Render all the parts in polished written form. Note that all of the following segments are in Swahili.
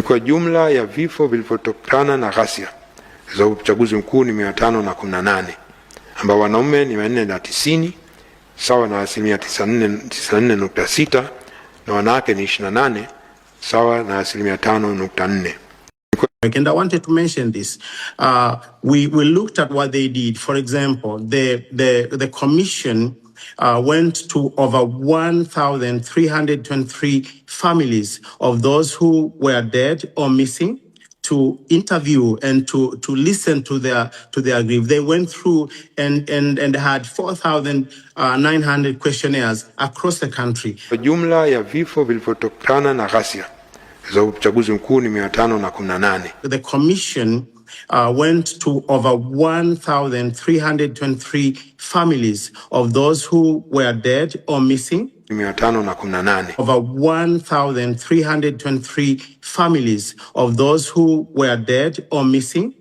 Kwa jumla ya vifo vilivyotokana na ghasia za uchaguzi mkuu ni 518, ambao wanaume ni 490 sawa na 94.6, na wanawake ni 28 sawa na 5.4. And I wanted to mention this. We looked at what they did. For example, the commission went to over 1,323 families of those who were dead or missing to interview and to listen to their grief. They went through and had 4,900 questionnaires across the country. Jumla ya vifo vilivyotokana na ghasia za uchaguzi mkuu ni 518. The commission went to over 1,323 families of those who were dead or missing. 518. Over 1,323 families of those who were dead or missing.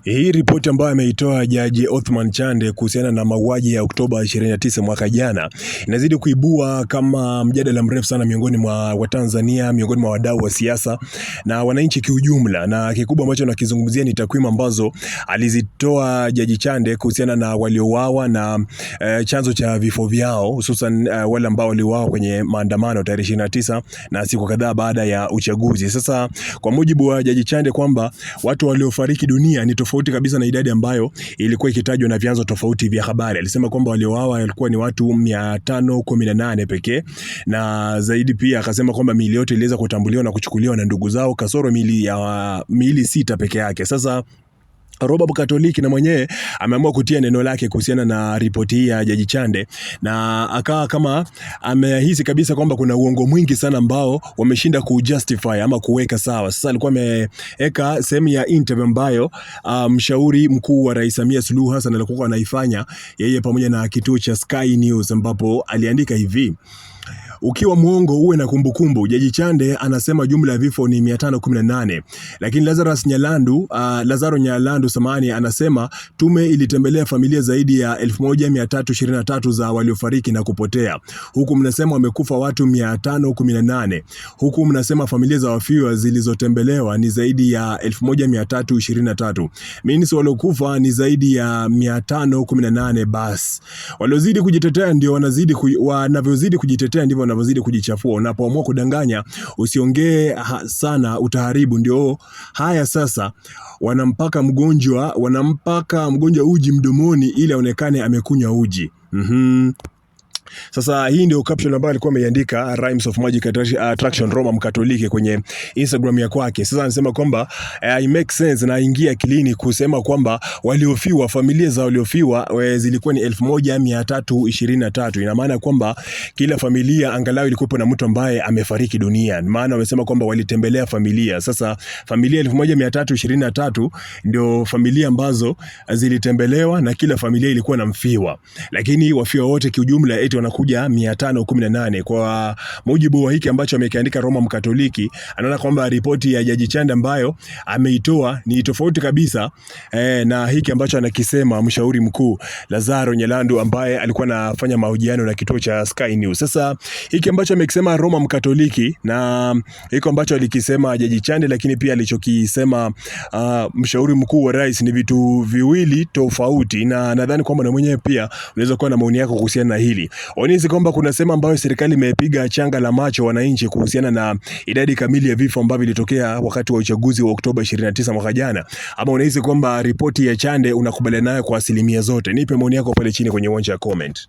Hii ripoti ambayo ameitoa Jaji Othman Chande kuhusiana na mauaji ya Oktoba 29 mwaka jana inazidi kuibua kama mjadala mrefu sana miongoni mwa Watanzania, miongoni mwa wadau wa siasa na wananchi kiujumla, na kikubwa ambacho nakizungumzia ni takwimu ambazo alizitoa Jaji Chande kuhusiana na waliouawa na chanzo cha vifo vyao, hususan wale ambao waliouawa kwenye maandamano tarehe 29 na siku kadhaa baada ya uchaguzi. Sasa kwa mujibu wa Jaji Chande kwamba watu waliofariki dunia ni tofauti kabisa na idadi ambayo ilikuwa ikitajwa na vyanzo tofauti vya habari. Alisema kwamba waliouawa walikuwa ni watu 518 pekee, na zaidi pia akasema kwamba miili yote iliweza kutambuliwa na kuchukuliwa na ndugu zao kasoro miili 6 peke yake. Sasa Roba Mkatoliki na mwenyewe ameamua kutia neno lake kuhusiana na ripoti hii ya Jaji Chande, na akawa kama amehisi kabisa kwamba kuna uongo mwingi sana ambao wameshinda kujustify ama kuweka sawa. Sasa alikuwa ameweka sehemu ya interview ambayo mshauri mkuu wa Rais Samia Suluhu Hassan alikuwa anaifanya yeye pamoja na kituo cha Sky News, ambapo aliandika hivi: ukiwa muongo uwe na kumbukumbu. Jaji Chande anasema jumla ya vifo ni 518, lakini Lazaro Nyalandu samani anasema tume ilitembelea familia zaidi ya 1323 za waliofariki na kupotea, huku mnasema wamekufa watu 518, huku mnasema familia za wafiwa zilizotembelewa ni zaidi ya 1323. Minisi waliokufa ni zaidi ya 518. Basi waliozidi kujitetea ndio wanavyozidi kujitetea ndivyo wanavyozidi kujichafua. Unapoamua kudanganya usiongee sana, utaharibu. Ndio haya sasa, wanampaka mgonjwa uji mdomoni ili aonekane amekunywa uji. Sasa hii ndio caption ambayo alikuwa ameiandika Rhymes of Magic Attraction Roma Mkatoliki kwenye Instagram ya kwake. Sasa anasema kwamba it makes sense na ingia kilini kusema kwamba waliofiwa, familia za waliofiwa zilikuwa ni 1323. Ina maana kwamba kila familia angalau ilikuwa na mtu ambaye amefariki dunia. Maana wamesema kwamba walitembelea familia. Sasa familia 1323 ndio familia ambazo zilitembelewa na kila familia ilikuwa na mfiwa. Lakini wafiwa wote kiujumla eti wanakuja 518. Kwa mujibu wa hiki ambacho amekiandika Roma Mkatoliki, anaona kwamba ripoti ya Jaji Chande ambayo ameitoa ni tofauti kabisa na hiki ambacho anakisema mshauri mkuu Lazaro Nyalandu ambaye alikuwa anafanya mahojiano na kituo cha Sky News. Sasa hiki ambacho amekisema Roma Mkatoliki na hiko ambacho alikisema Jaji Chande, lakini pia alichokisema mshauri mkuu wa rais ni vitu viwili tofauti, na nadhani kwamba na mwenyewe pia unaweza kuwa na maoni yako kuhusiana na hili. Onisi kwamba kuna sema ambayo serikali imepiga changa la macho wananchi kuhusiana na idadi kamili ya vifo ambavyo vilitokea wakati wa uchaguzi wa Oktoba 29 mwaka jana, ama unahisi kwamba ripoti ya Chande unakubaliana nayo kwa asilimia zote? Nipe maoni yako pale chini kwenye uwanja wa comment.